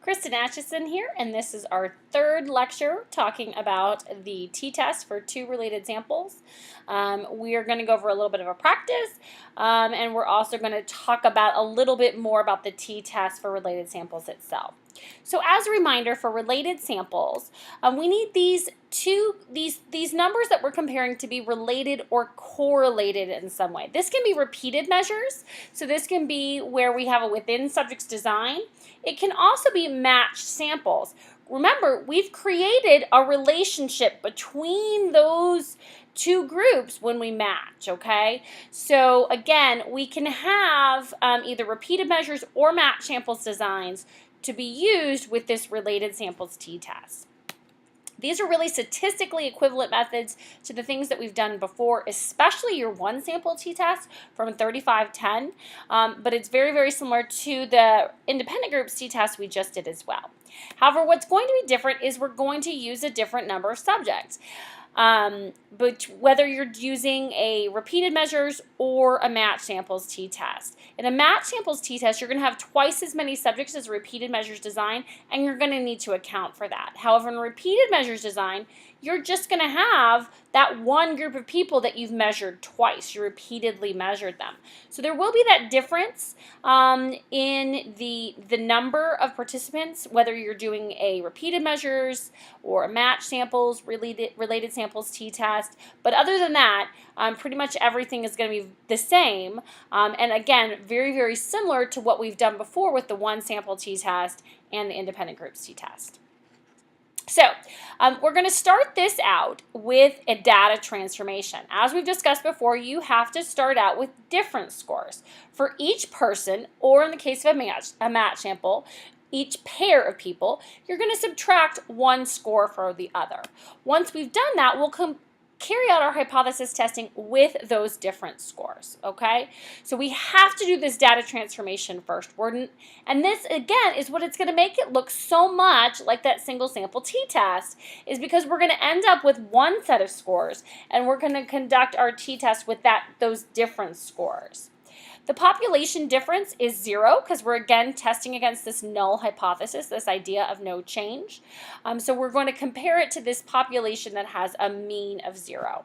Kristen Atchison here, and this is our third lecture talking about the t-test for two related samples. We are going to go over a little bit of a practice, and we're also going to talk about a little bit more about the t-test for related samples itself. So as a reminder, for related samples, we need these numbers that we're comparing to be related or correlated in some way. This can be repeated measures, so this can be where we have a within subject's design. It can also be matched samples. Remember, we've created a relationship between those two groups when we match, okay? So again, we can have either repeated measures or matched samples designs to be used with this related samples t-test. These are really statistically equivalent methods to the things that we've done before, especially your one sample t-test from 3510, but it's very, very similar to the independent groups t-test we just did as well. However, what's going to be different is we're going to use a different number of subjects. But whether you're using a repeated measures or a matched samples t-test. In a matched samples t-test, you're going to have twice as many subjects as a repeated measures design, and you're going to need to account for that. However, in a repeated measures design, you're just going to have that one group of people that you've measured twice. You repeatedly measured them. So there will be that difference in the number of participants, whether you're doing a repeated measures or a matched samples, related samples t-test. But other than that, pretty much everything is going to be the same. And again, very, very similar to what we've done before with the one sample t-test and the independent groups t-test. So we're going to start this out with a data transformation. As we've discussed before, you have to start out with different scores. For each person, or in the case of a match sample, each pair of people, you're going to subtract one score for the other. Once we've done that, we'll carry out our hypothesis testing with those different scores, okay? So we have to do this data transformation first. And this, again, is what it's going to make it look so much like that single sample t-test, is because we're going to end up with one set of scores, and we're going to conduct our t-test with those different scores. The population difference is 0 because we're again testing against this null hypothesis, this idea of no change. So we're going to compare it to this population that has a mean of 0.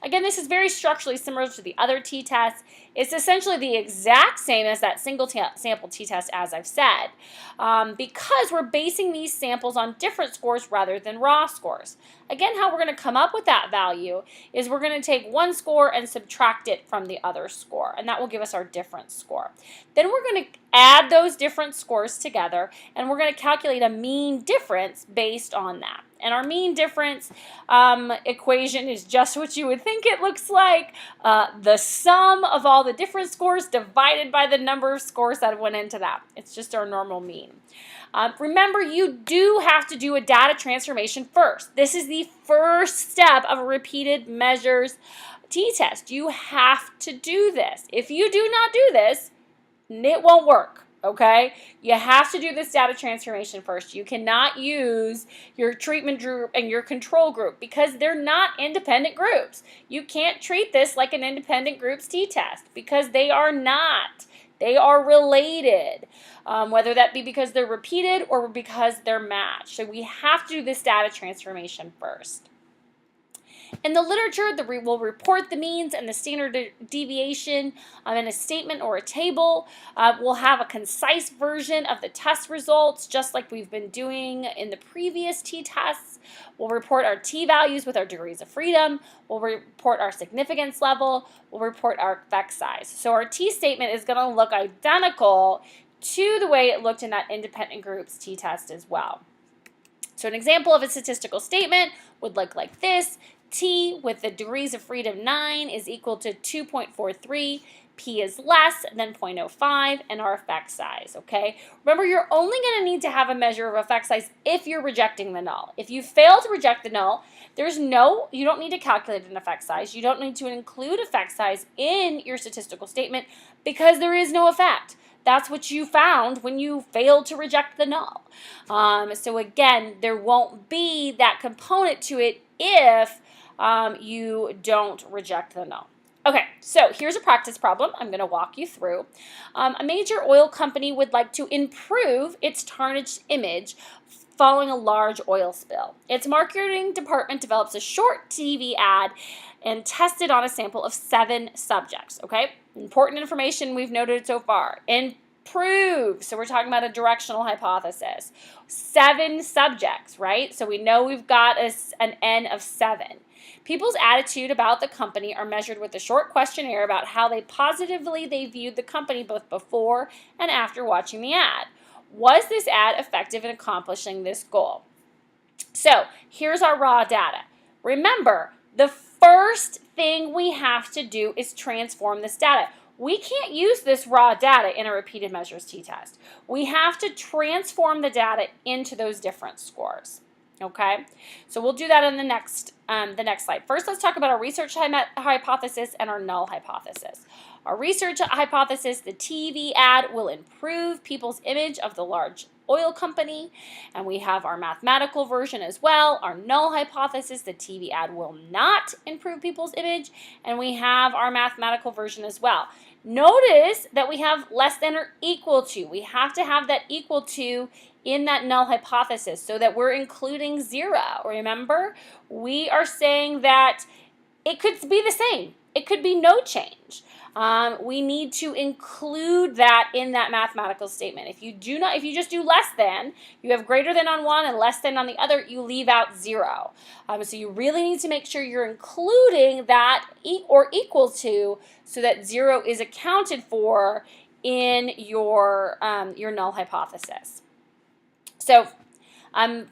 Again, this is very structurally similar to the other t-tests. It's essentially the exact same as that single sample t-test, as I've said, because we're basing these samples on different scores rather than raw scores. Again, how we're going to come up with that value is we're going to take one score and subtract it from the other score, and that will give us our difference score. Then we're going to add those different scores together, and we're going to calculate a mean difference based on that. And our mean difference equation is just what you would think it looks like. The sum of all the different scores divided by the number of scores that went into that. It's just our normal mean. Remember, you do have to do a data transformation first. This is the first step of a repeated measures t-test. You have to do this. If you do not do this, it won't work. Okay, you have to do this data transformation first. You cannot use your treatment group and your control group because they're not independent groups. You can't treat this like an independent groups t-test because they are not. They are related, whether that be because they're repeated or because they're matched. So we have to do this data transformation first. In the literature, we'll report the means and the standard deviation in a statement or a table. We'll have a concise version of the test results, just like we've been doing in the previous t-tests. We'll report our t-values with our degrees of freedom. We'll report our significance level. We'll report our effect size. So our t-statement is going to look identical to the way it looked in that independent groups t-test as well. So an example of a statistical statement would look like this. T with the degrees of freedom 9 is equal to 2.43. P is less than 0.05, and our effect size, okay? Remember, you're only going to need to have a measure of effect size if you're rejecting the null. If you fail to reject the null, you don't need to calculate an effect size. You don't need to include effect size in your statistical statement because there is no effect. That's what you found when you failed to reject the null. So again, there won't be that component to it if you don't reject the null. Okay, so here's a practice problem I'm going to walk you through. A major oil company would like to improve its tarnished image following a large oil spill. Its marketing department develops a short TV ad and tested on a sample of 7 subjects. Okay, important information we've noted so far. Improve, so we're talking about a directional hypothesis. 7 subjects, right? So we know we've got an N of 7. People's attitude about the company are measured with a short questionnaire about how positively they viewed the company both before and after watching the ad. Was this ad effective in accomplishing this goal? So here's our raw data. Remember, the first thing we have to do is transform this data. We can't use this raw data in a repeated measures t-test. We have to transform the data into those difference scores. Okay, so we'll do that in the next slide. First, let's talk about our research hypothesis and our null hypothesis. Our research hypothesis, the TV ad will improve people's image of the large oil company, and we have our mathematical version as well. Our null hypothesis, the TV ad will not improve people's image, and we have our mathematical version as well. Notice that we have less than or equal to. We have to have that equal to in that null hypothesis so that we're including 0. Remember, we are saying that it could be the same. It could be no change. We need to include that in that mathematical statement. If you just do less than, you have greater than on one and less than on the other, you leave out 0. So you really need to make sure you're including that or equal to so that 0 is accounted for in your null hypothesis. So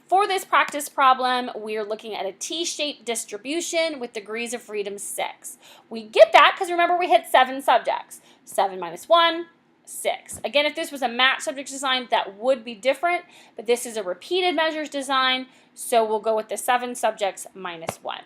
for this practice problem, we are looking at a T-shaped distribution with degrees of freedom 6. We get that because remember we had 7 subjects. 7 minus 1, 6. Again, if this was a match subject design, that would be different, but this is a repeated measures design, so we'll go with the 7 subjects minus 1.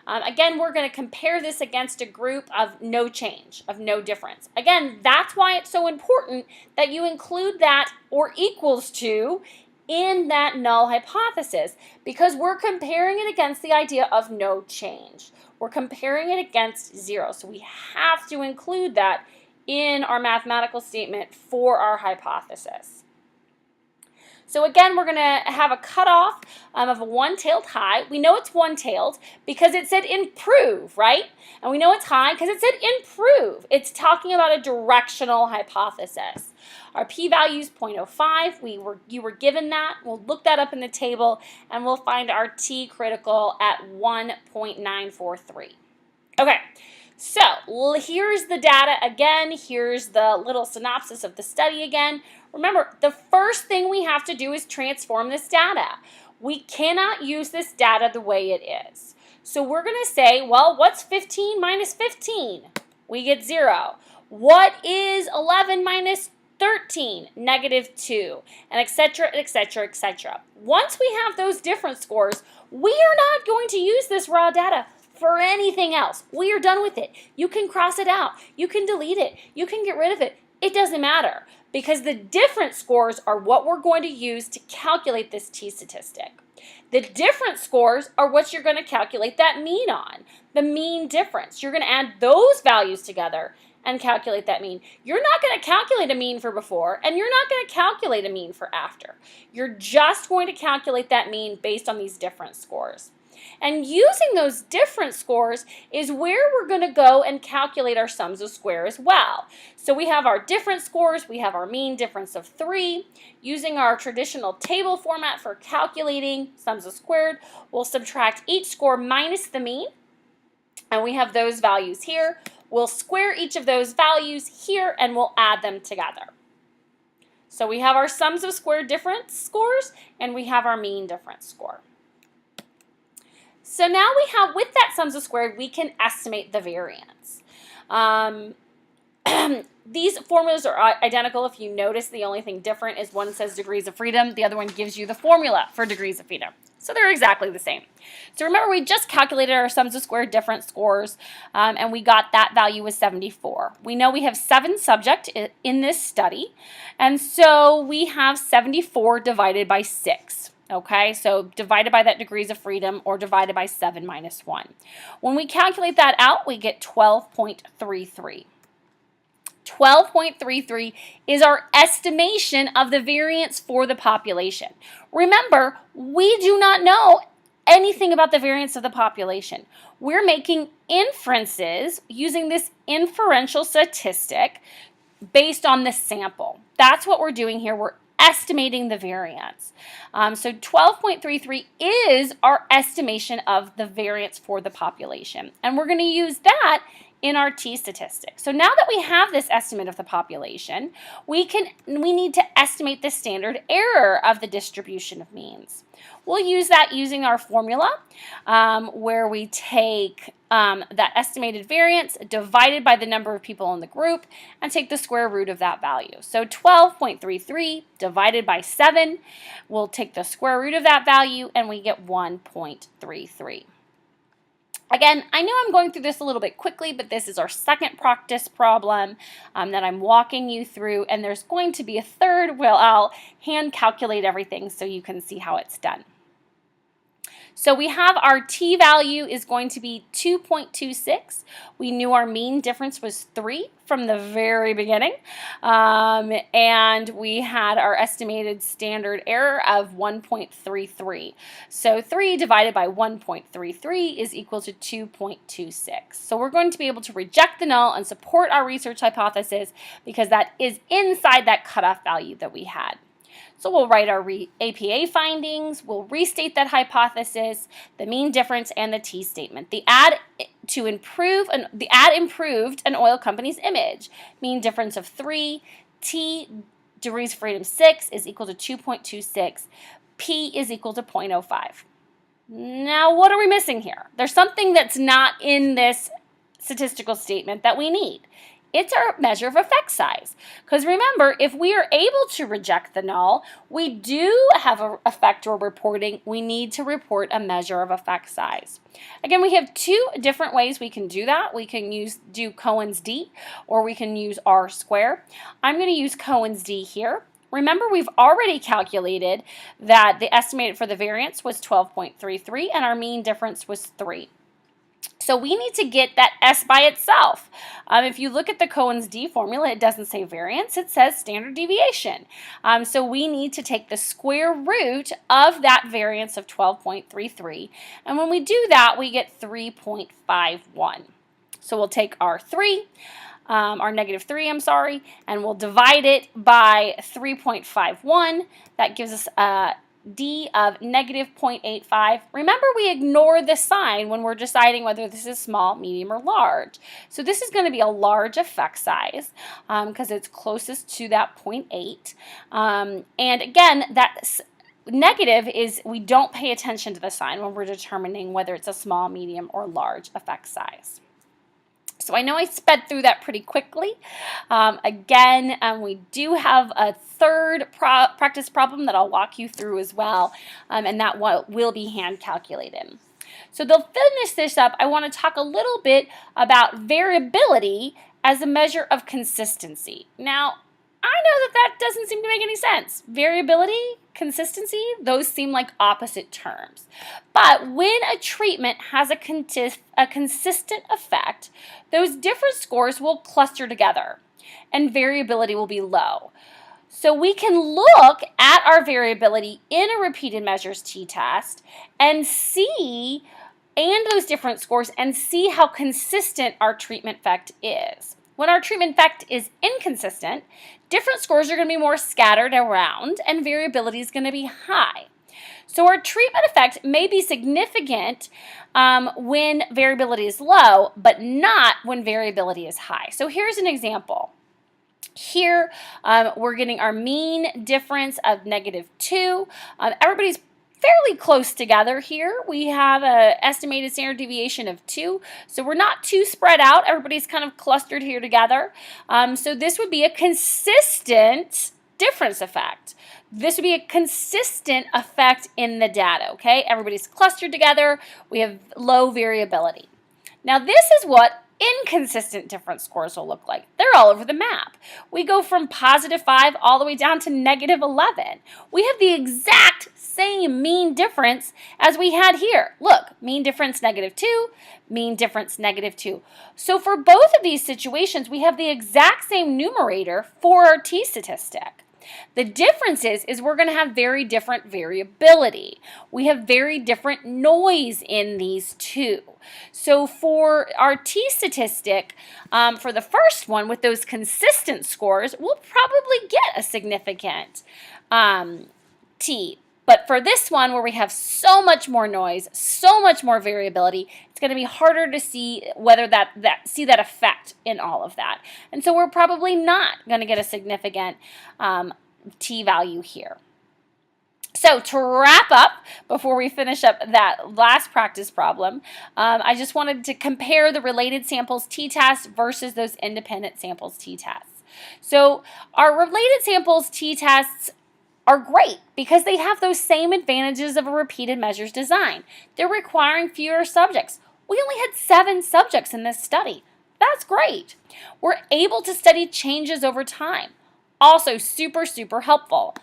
Again, we're going to compare this against a group of no change, of no difference. Again, that's why it's so important that you include that or equals to in that null hypothesis, because we're comparing it against the idea of no change. We're comparing it against 0, so we have to include that in our mathematical statement for our hypothesis. So again, we're going to have a cutoff of a one-tailed high. We know it's one-tailed because it said improve, right? And we know it's high because it said improve. It's talking about a directional hypothesis. Our p-value is 0.05. You were given that. We'll look that up in the table, and we'll find our t-critical at 1.943. Okay. So here's the data again. Here's the little synopsis of the study again. Remember, the first thing we have to do is transform this data. We cannot use this data the way it is. So we're going to say, well, what's 15 minus 15? We get 0. What is 11 minus 13? Negative 2, and etc., etc., etc. Once we have those difference scores, we are not going to use this raw data for anything else. We are done with it. You can cross it out. You can delete it. You can get rid of it. It doesn't matter because the difference scores are what we're going to use to calculate this t-statistic. The difference scores are what you're going to calculate that mean on, the mean difference. You're going to add those values together and calculate that mean. You're not going to calculate a mean for before, and you're not going to calculate a mean for after. You're just going to calculate that mean based on these difference scores. And using those difference scores is where we're going to go and calculate our sums of square as well. So we have our difference scores, we have our mean difference of 3. Using our traditional table format for calculating sums of squared, we'll subtract each score minus the mean, and we have those values here. We'll square each of those values here, and we'll add them together. So we have our sums of square difference scores, and we have our mean difference score. So now we have, with that sums of squared, we can estimate the variance. These formulas are identical. If you notice, the only thing different is one says degrees of freedom, the other one gives you the formula for degrees of freedom. So they're exactly the same. So remember, we just calculated our sums of squared difference scores, and we got that value was 74. We know we have 7 subjects in this study, and so we have 74 divided by 6. Okay, so divided by that degrees of freedom or divided by 7 minus 1. When we calculate that out, we get 12.33. 12.33 is our estimation of the variance for the population. Remember, we do not know anything about the variance of the population. We're making inferences using this inferential statistic based on the sample. That's what we're doing here. We're estimating the variance. So 12.33 is our estimation of the variance for the population. And we're going to use that in our t-statistic. So now that we have this estimate of the population, we need to estimate the standard error of the distribution of means. We'll use that using our formula where we take that estimated variance divided by the number of people in the group and take the square root of that value. So 12.33 divided by 7, we'll take the square root of that value and we get 1.33. Again, I know I'm going through this a little bit quickly, but this is our second practice problem that I'm walking you through, and there's going to be a third where I'll hand calculate everything so you can see how it's done. So we have our t-value is going to be 2.26. We knew our mean difference was 3 from the very beginning. And we had our estimated standard error of 1.33. So 3 divided by 1.33 is equal to 2.26. So we're going to be able to reject the null and support our research hypothesis because that is inside that cutoff value that we had. So we'll write our APA findings, we'll restate that hypothesis, the mean difference, and the t-statement. The ad improved an oil company's image. Mean difference of 3, t degrees of freedom 6 is equal to 2.26, p is equal to 0.05. Now what are we missing here? There's something that's not in this statistical statement that we need. It's our measure of effect size. Because remember, if we are able to reject the null, we do have an effect we're reporting. We need to report a measure of effect size. Again, we have two different ways we can do that. We can do Cohen's d, or we can use r square. I'm going to use Cohen's d here. Remember, we've already calculated that the estimated for the variance was 12.33 and our mean difference was 3. So we need to get that S by itself. If you look at the Cohen's d formula, it doesn't say variance, it says standard deviation. So we need to take the square root of that variance of 12.33. And when we do that, we get 3.51. So we'll take our negative 3, and we'll divide it by 3.51. That gives us d of negative 0.85. Remember, we ignore the sign when we're deciding whether this is small, medium, or large. So this is going to be a large effect size because it's closest to that 0.8. And again, that negative is we don't pay attention to the sign when we're determining whether it's a small, medium, or large effect size. So I know I sped through that pretty quickly. Again, we do have a third practice problem that I'll walk you through as well, and that will be hand calculated. So to finish this up, I want to talk a little bit about variability as a measure of consistency. Now, I know that doesn't seem to make any sense. Variability, consistency, those seem like opposite terms. But when a treatment has a consistent effect, those different scores will cluster together and variability will be low. So we can look at our variability in a repeated measures t-test and those different scores and see how consistent our treatment effect is. When our treatment effect is inconsistent, different scores are going to be more scattered around and variability is going to be high. So our treatment effect may be significant when variability is low, but not when variability is high. So here's an example. Here we're getting our mean difference of negative 2. Everybody's fairly close together here. We have an estimated standard deviation of 2, so we're not too spread out. Everybody's kind of clustered here together. So this would be a consistent difference effect. This would be a consistent effect in the data, okay? Everybody's clustered together. We have low variability. Now this is what inconsistent difference scores will look like. They're all over the map. We go from positive 5 all the way down to negative 11. We have the exact same same mean difference as we had here. Look, mean difference -2, mean difference -2. So for both of these situations, we have the exact same numerator for our t-statistic. The difference is we're going to have very different variability. We have very different noise in these two. So for our t-statistic, for the first one with those consistent scores, we'll probably get a significant t. But for this one where we have so much more noise, so much more variability, it's going to be harder to see whether see that effect in all of that. And so we're probably not going to get a significant t value here. So to wrap up, before we finish up that last practice problem, I just wanted to compare the related samples t-test versus those independent samples t-tests. So our related samples t-tests are great because they have those same advantages of a repeated measures design. They're requiring fewer subjects. We only had 7 subjects in this study. That's great. We're able to study changes over time. Also super, super helpful.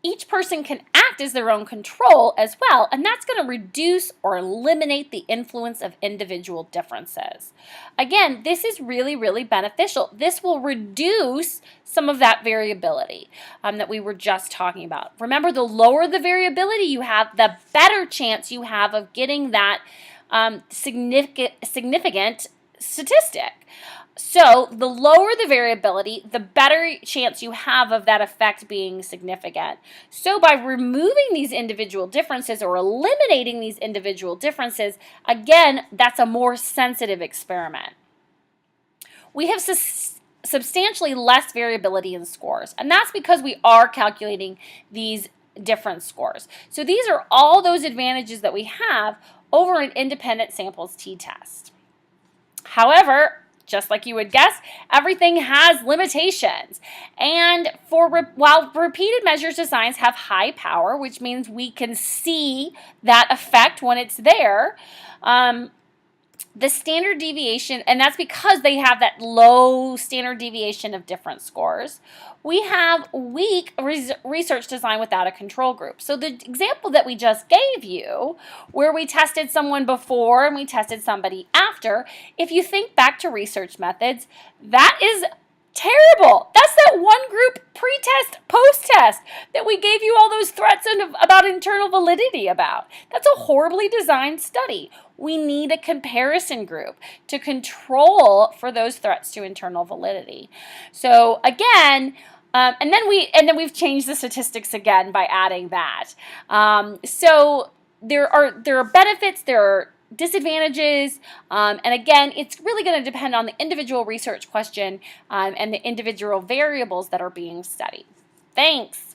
Each person can act as their own control as well, and that's going to reduce or eliminate the influence of individual differences. Again, this is really, really beneficial. This will reduce some of that variability that we were just talking about. Remember, the lower the variability you have, the better chance you have of getting that significant statistic. So the lower the variability, the better chance you have of that effect being significant. So by removing these individual differences or eliminating these individual differences, again, that's a more sensitive experiment. We have substantially less variability in scores, and that's because we are calculating these difference scores. So these are all those advantages that we have over an independent samples t-test. However, just like you would guess, everything has limitations. And while repeated measures designs have high power, which means we can see that effect when it's there, the standard deviation, and that's because they have that low standard deviation of difference scores, we have weak research design without a control group. So the example that we just gave you, where we tested someone before and we tested somebody after, if you think back to research methods, that is terrible. That's that one group pre-test, post-test that we gave you all those threats about internal validity about. That's a horribly designed study. We need a comparison group to control for those threats to internal validity. So again, and then we've changed the statistics again by adding that. So there are benefits, there are disadvantages, and again, it's really going to depend on the individual research question and the individual variables that are being studied. Thanks.